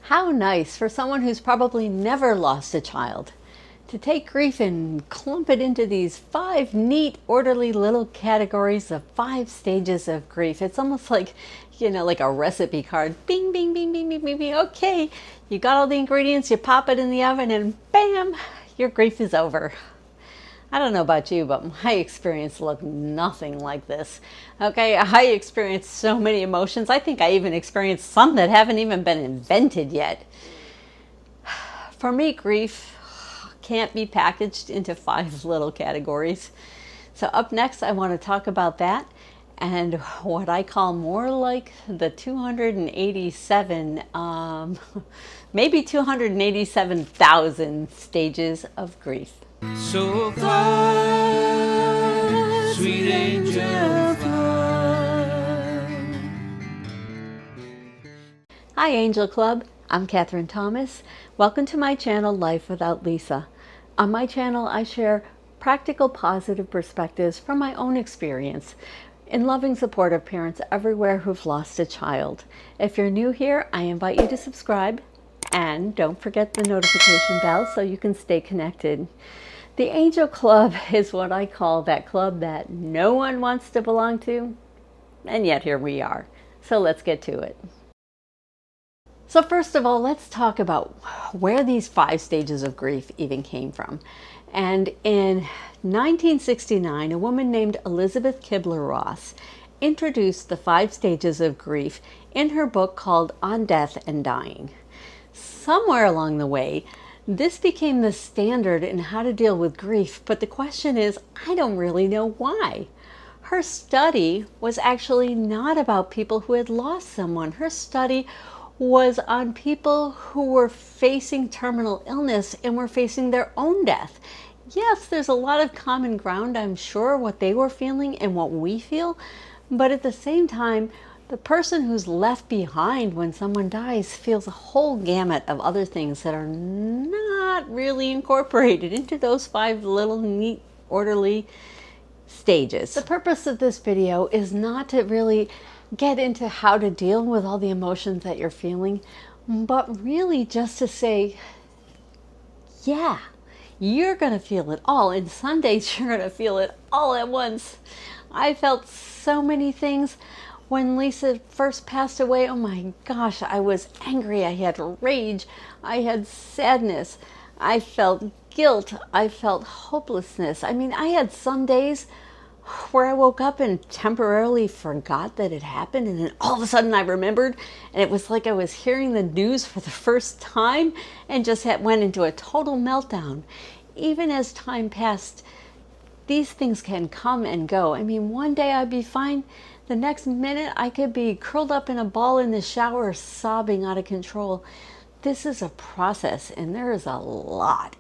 How nice for someone who's probably never lost a child to take grief and clump it into these 5 neat, orderly little categories of 5 stages of grief. It's almost like, like a recipe card. Bing, bing, bing, bing, bing, bing, bing. Okay, you got all the ingredients, you pop it in the oven, and bam, your grief is over. I don't know about you, but my experience looked nothing like this. Okay, I experienced so many emotions. I think I even experienced some that haven't even been invented yet. For me, grief can't be packaged into 5 little categories. So up next, I want to talk about that and what I call more like the 287, maybe 287,000 stages of grief. So fly, sweet angel, fly. Hi Angel Club, I'm Catherine Thomas. Welcome to my channel Life Without Lisa. On my channel I share practical positive perspectives from my own experience in loving support of parents everywhere who've lost a child. If you're new here, I invite you to subscribe and don't forget the notification bell so you can stay connected. The Angel Club is what I call that club that no one wants to belong to, and yet here we are. So let's get to it. So first of all, let's talk about where these 5 stages of grief even came from. And in 1969, a woman named Elizabeth Kubler-Ross introduced the 5 stages of grief in her book called On Death and Dying. Somewhere along the way, this became the standard in how to deal with grief, but the question is, I don't really know why. Her study was actually not about people who had lost someone. Her study was on people who were facing terminal illness and were facing their own death. Yes, there's a lot of common ground, I'm sure, what they were feeling and what we feel, but at the same time, the person who's left behind when someone dies feels a whole gamut of other things that are not really incorporated into those 5 little neat, orderly stages. The purpose of this video is not to really get into how to deal with all the emotions that you're feeling, but really just to say, yeah, you're going to feel it all. And some days you're going to feel it all at once. I felt so many things. When Lisa first passed away, oh my gosh, I was angry, I had rage, I had sadness, I felt guilt, I felt hopelessness. I mean, I had some days where I woke up and temporarily forgot that it happened, and then all of a sudden I remembered, and it was like I was hearing the news for the first time and just went into a total meltdown. Even as time passed, these things can come and go. I mean, one day I'd be fine. The next minute I could be curled up in a ball in the shower, sobbing out of control. This is a process, and there is a lot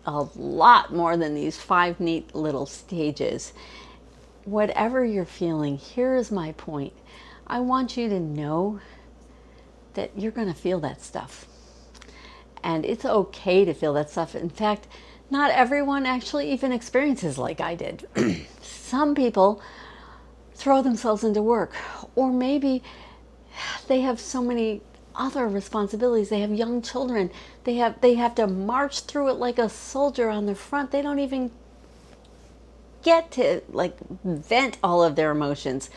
more than these 5 neat little stages. Whatever you're feeling, here is my point. I want you to know that you're going to feel that stuff. And it's okay to feel that stuff. In fact, not everyone actually even experiences like I did. Some people throw themselves into work, or maybe they have so many other responsibilities. They have young children. They have to march through it like a soldier on the front. They don't even get to vent all of their emotions.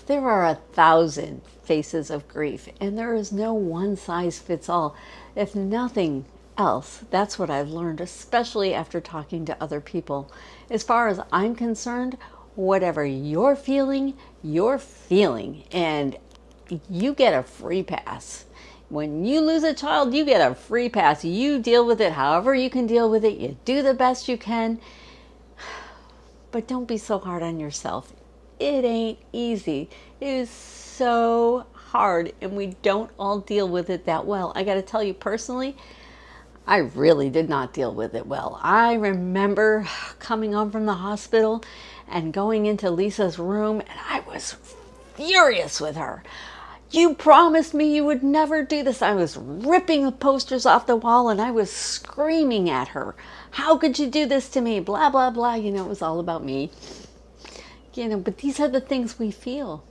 There are 1,000 faces of grief, and there is no one size fits all. If nothing else, that's what I've learned, especially after talking to other people. As far as I'm concerned, whatever you're feeling, and you get a free pass. When you lose a child, you get a free pass. You deal with it however you can deal with it. You do the best you can, but don't be so hard on yourself. It ain't easy. It is so hard, and we don't all deal with it that well. I got to tell you personally, I really did not deal with it well. I remember coming home from the hospital and going into Lisa's room, and I was furious with her. You promised me you would never do this. I was ripping the posters off the wall, and I was screaming at her. How could you do this to me? Blah, blah, blah. It was all about me. But these are the things we feel.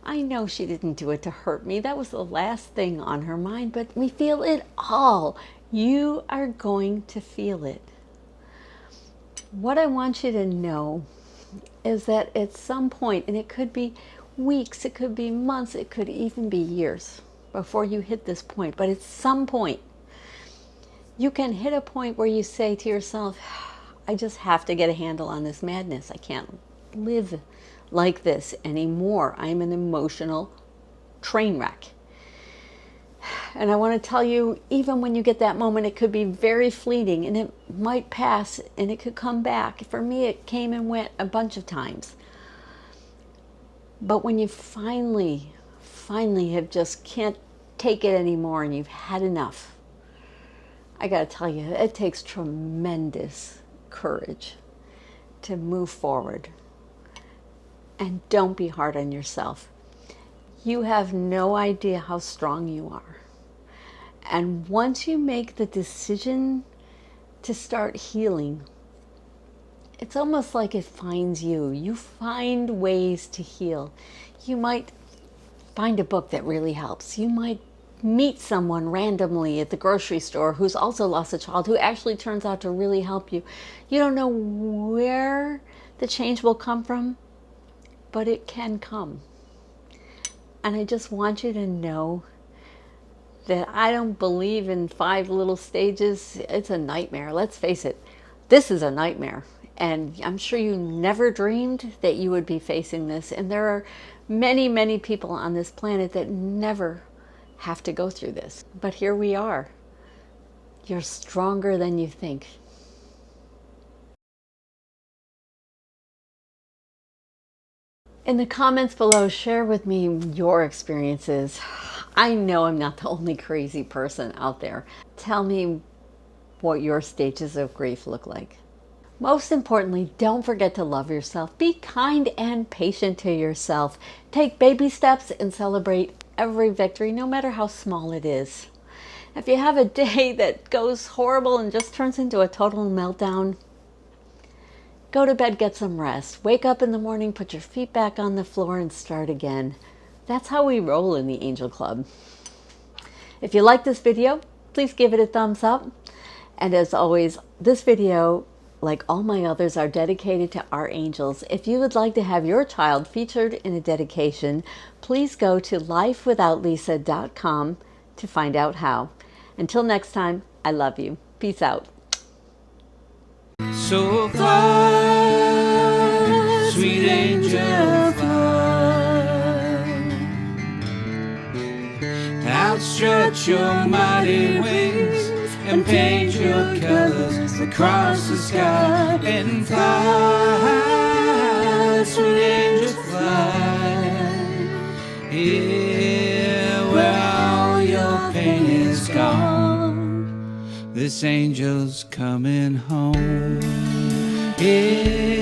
I know she didn't do it to hurt me. That was the last thing on her mind, but we feel it all. You are going to feel it. What I want you to know is that at some point, and it could be weeks, it could be months, it could even be years before you hit this point, but at some point, you can hit a point where you say to yourself, I just have to get a handle on this madness. I can't live like this anymore. I'm an emotional train wreck. And I want to tell you, even when you get that moment, it could be very fleeting and it might pass and it could come back. For me, it came and went a bunch of times. But when you finally have just can't take it anymore and you've had enough, I got to tell you, it takes tremendous courage to move forward. And don't be hard on yourself. You have no idea how strong you are. And once you make the decision to start healing, it's almost like it finds you. You find ways to heal. You might find a book that really helps. You might meet someone randomly at the grocery store who's also lost a child who actually turns out to really help you. You don't know where the change will come from, but it can come. And I just want you to know that I don't believe in 5 little stages. It's a nightmare. Let's face it. This is a nightmare. And I'm sure you never dreamed that you would be facing this. And there are many, many people on this planet that never have to go through this. But here we are. You're stronger than you think. In the comments below, share with me your experiences. I know I'm not the only crazy person out there. Tell me what your stages of grief look like. Most importantly, don't forget to love yourself. Be kind and patient to yourself. Take baby steps and celebrate every victory, no matter how small it is. If you have a day that goes horrible and just turns into a total meltdown, go to bed, get some rest. Wake up in the morning, put your feet back on the floor and start again. That's how we roll in the Angel Club. If you like this video, please give it a thumbs up. And as always, this video, like all my others, are dedicated to our angels. If you would like to have your child featured in a dedication, please go to lifewithoutlisa.com to find out how. Until next time, I love you. Peace out. So fly, sweet angel, fly. Outstretch your mighty wings and paint your colors across the sky. And fly, sweet angel, fly. Yeah, where all your pain is gone, this angel's coming home. Yeah.